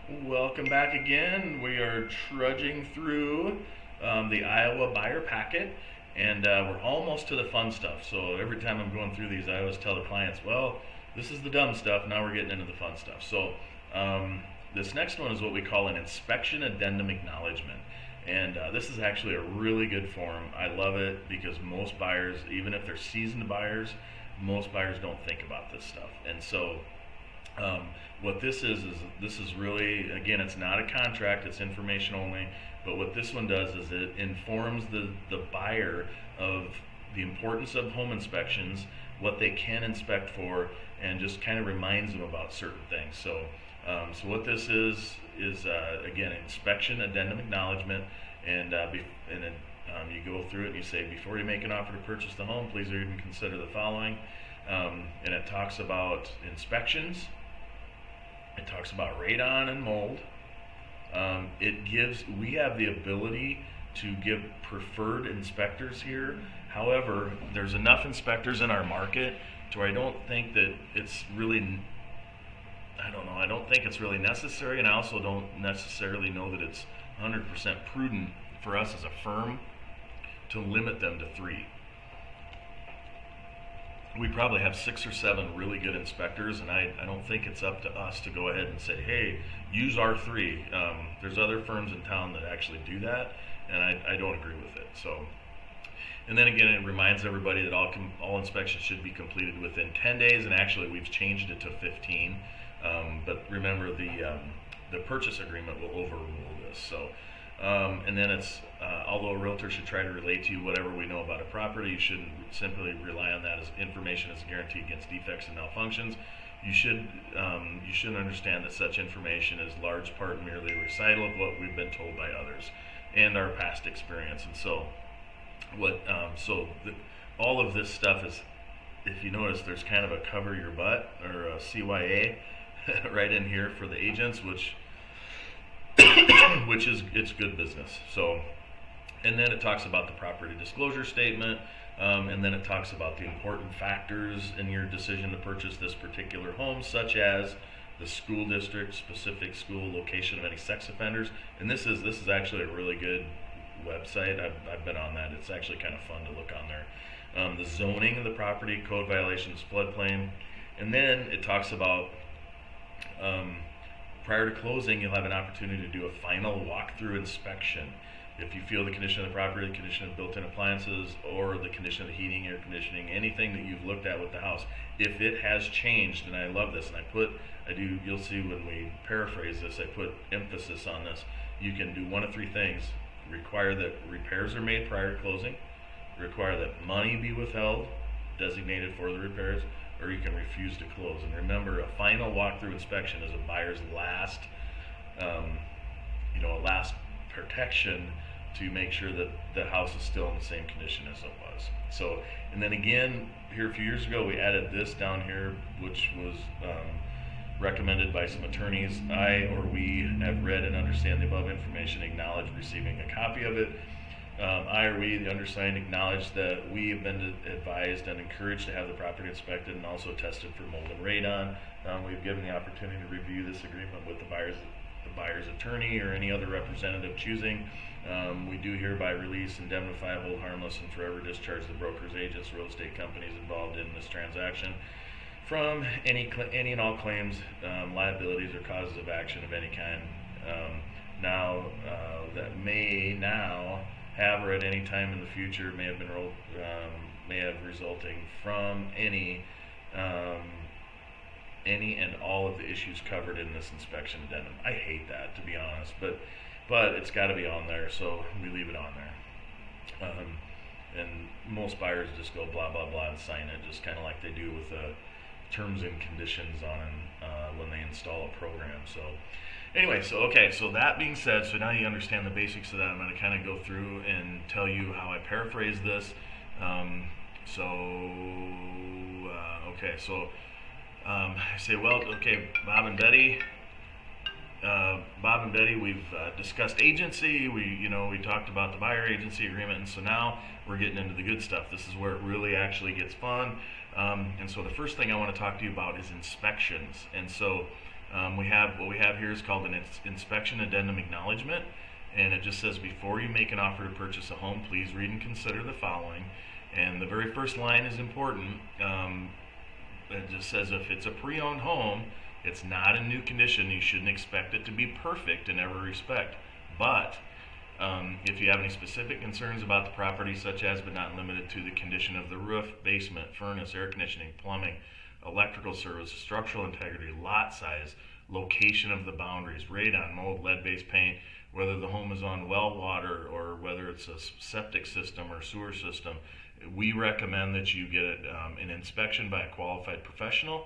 Welcome back again. We are trudging through the Iowa Buyer Packet, and we're almost to the fun stuff. So every time I'm going through these, I always tell the clients, well, this is the dumb stuff, now we're getting into the fun stuff. So this next one is what we call an inspection addendum acknowledgement. And this is actually a really good form. I love it because most buyers, even if they're seasoned buyers, most buyers don't think about this stuff. And so um, what this is really, again, it's not a contract, it's information only. But what this one does is it informs the buyer of the importance of home inspections, what they can inspect for, and just kind of reminds them about certain things. So what this is again, inspection addendum acknowledgement, and then you go through it and you say, before you make an offer to purchase the home, please read and consider the following. And it talks about inspections. It talks about radon and mold. We have the ability to give preferred inspectors here. However, there's enough inspectors in our market to where I don't think that it's really, I don't think it's really necessary, and I also don't necessarily know that it's 100% prudent for us as a firm to limit them to three. We probably have 6 or 7 really good inspectors, and I don't think it's up to us to go ahead and say, hey, use our three. There's other firms in town that actually do that, and I don't agree with it. So, and then again, it reminds everybody that all inspections should be completed within 10 days, and actually we've changed it to 15. But remember, the purchase agreement will overrule this. So, and then although a realtor should try to relate to you whatever we know about a property, you shouldn't simply rely on that as information as a guarantee against defects and malfunctions. You should understand that such information is large part merely a recital of what we've been told by others and our past experience. And so, all of this stuff is, if you notice, there's kind of a cover your butt or a CYA right in here for the agents, which is, it's good business. So, and then it talks about the property disclosure statement, and then it talks about the important factors in your decision to purchase this particular home, such as the school district, specific school, location of any sex offenders. And this is actually a really good website. I've been on that. It's actually kind of fun to look on there. The zoning of the property, code violations, floodplain, and then it talks about prior to closing, you'll have an opportunity to do a final walkthrough inspection. If you feel the condition of the property, the condition of built-in appliances, or the condition of the heating, air conditioning, anything that you've looked at with the house, if it has changed, and I love this, and you'll see when we paraphrase this, I put emphasis on this. You can do one of 3 things: require that repairs are made prior to closing, require that money be withheld, designated for the repairs, or you can refuse to close. And remember, a final walkthrough inspection is a buyer's last last protection to make sure that the house is still in the same condition as it was. So, and then again, here a few years ago, we added this down here, which was recommended by some attorneys. We have read and understand the above information, acknowledge receiving a copy of it. We, the undersigned, acknowledge that we have been advised and encouraged to have the property inspected and also tested for mold and radon. We've given the opportunity to review this agreement with the buyer's attorney or any other representative choosing. We do hereby release, indemnify, hold harmless, and forever discharge the brokers, agents, real estate companies involved in this transaction from any and all claims, liabilities, or causes of action of any kind that may now have or at any time in the future may have resulting from any and all of the issues covered in this inspection addendum. I hate that, to be honest, but it's got to be on there, so we leave it on there. And most buyers just go blah blah blah and sign it, just kind of like they do with the terms and conditions on when they install a program. So anyway, so that being said, so now you understand the basics of that. I'm going to kind of go through and tell you how I paraphrase this. I say, well, okay, Bob and Betty, we've discussed agency. We talked about the buyer agency agreement, and so now we're getting into the good stuff. This is where it really actually gets fun. And so the first thing I want to talk to you about is inspections. And so What we have here is called an inspection addendum acknowledgement, and it just says, before you make an offer to purchase a home, please read and consider the following. And the very first line is important. It just says, if it's a pre-owned home, it's not in new condition, you shouldn't expect it to be perfect in every respect. But if you have any specific concerns about the property, such as but not limited to the condition of the roof, basement, furnace, air conditioning, plumbing, electrical service, structural integrity, lot size, location of the boundaries, radon, mold, lead-based paint, whether the home is on well water or whether it's a septic system or sewer system, we recommend that you get an inspection by a qualified professional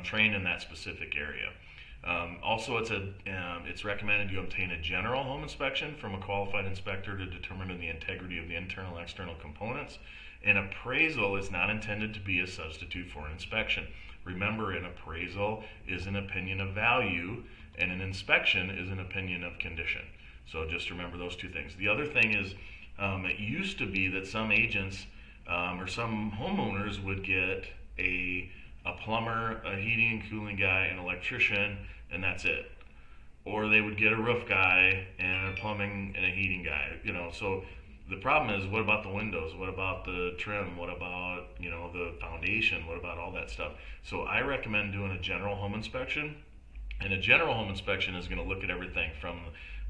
trained in that specific area. Also, it's recommended you obtain a general home inspection from a qualified inspector to determine the integrity of the internal and external components. An appraisal is not intended to be a substitute for an inspection. Remember, an appraisal is an opinion of value, and an inspection is an opinion of condition. So just remember those two things. The other thing is, it used to be that some agents or some homeowners would get a plumber, a heating and cooling guy, an electrician, and that's it. Or they would get a roof guy and a plumbing and a heating guy. So the problem is, what about the windows? What about the trim? What about the foundation? What about all that stuff? So I recommend doing a general home inspection. And a general home inspection is going to look at everything from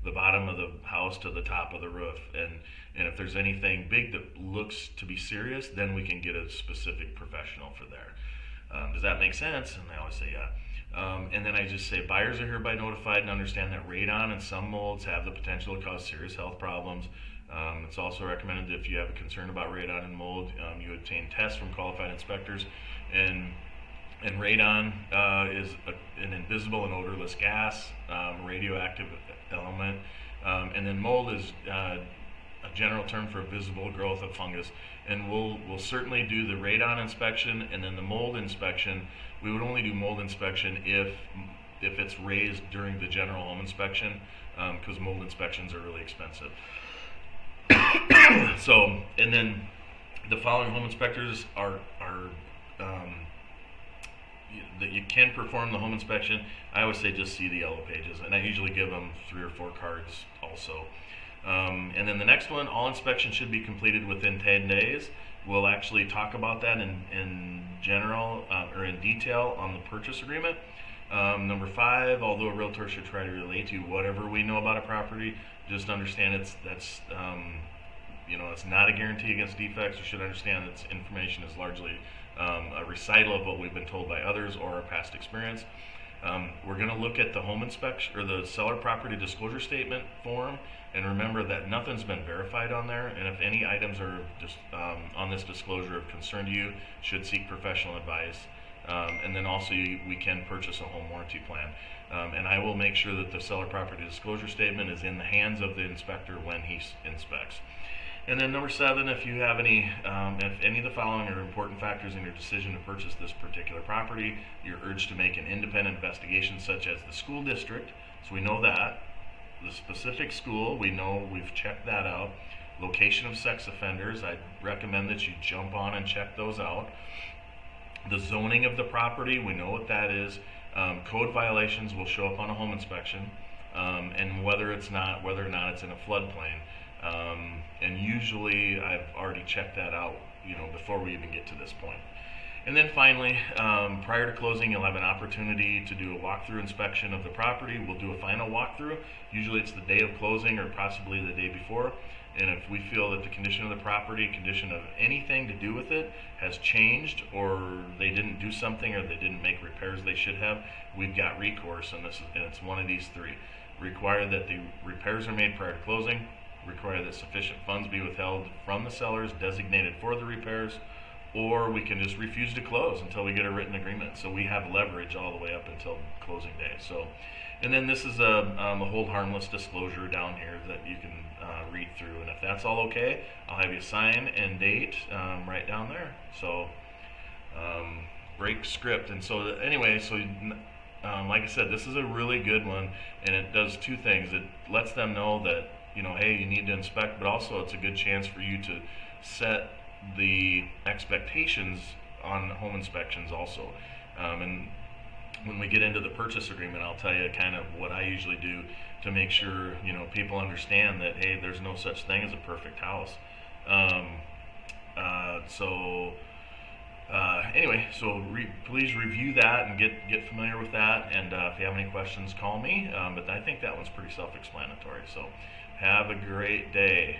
the bottom of the house to the top of the roof. And if there's anything big that looks to be serious, then we can get a specific professional for there. Does that make sense? And I always say yeah. And then I just say, buyers are hereby notified and understand that radon and some molds have the potential to cause serious health problems. It's also recommended that if you have a concern about radon and mold, you obtain tests from qualified inspectors. And radon is an invisible and odorless gas, radioactive element. And then mold is a general term for visible growth of fungus. And we'll certainly do the radon inspection, and then the mold inspection. We would only do mold inspection if it's raised during the general home inspection, because mold inspections are really expensive. So, and then the following home inspectors are that you can perform the home inspection. I always say just see the yellow pages, and I usually give them 3 or 4 cards also. And then the next one, all inspections should be completed within 10 days. We'll actually talk about that in general or in detail on the purchase agreement. Number 5, although a realtor should try to relate to you whatever we know about a property, just understand it's not a guarantee against defects. You should understand that information is largely a recital of what we've been told by others or our past experience. We're going to look at the home inspection or the seller property disclosure statement form, and remember that nothing's been verified on there, and if any items are just on this disclosure of concern to you, should seek professional advice. And then also we can purchase a home warranty plan. And I will make sure that the seller property disclosure statement is in the hands of the inspector when he inspects. And then number 7, if you have if any of the following are important factors in your decision to purchase this particular property, you're urged to make an independent investigation, such as the school district. So we know that. The specific school, we know we've checked that out. Location of sex offenders, I recommend that you jump on and check those out. The zoning of the property, we know what that is. Code violations will show up on a home inspection, and whether or not it's in a floodplain. And usually I've already checked that out, before we even get to this point. And then finally, prior to closing, you'll have an opportunity to do a walkthrough inspection of the property. We'll do a final walkthrough. Usually it's the day of closing or possibly the day before. And if we feel that the condition of the property, condition of anything to do with it has changed, or they didn't do something, or they didn't make repairs they should have, we've got recourse, and it's one of these 3. Require that the repairs are made prior to closing, require that sufficient funds be withheld from the sellers designated for the repairs, or we can just refuse to close until we get a written agreement. So we have leverage all the way up until closing day. So, and then this is a hold harmless disclosure down here that you can read through. And if that's all okay, I'll have you sign and date right down there. So break script. And so anyway, like I said, this is a really good one, and it does 2 things. It lets them know that, hey, you need to inspect, but also it's a good chance for you to set the expectations on home inspections also. And when we get into the purchase agreement, I'll tell you kind of what I usually do to make sure people understand that, hey, there's no such thing as a perfect house. Um, so anyway, so please review that and get familiar with that. And if you have any questions, call me. But I think that one's pretty self-explanatory. So have a great day.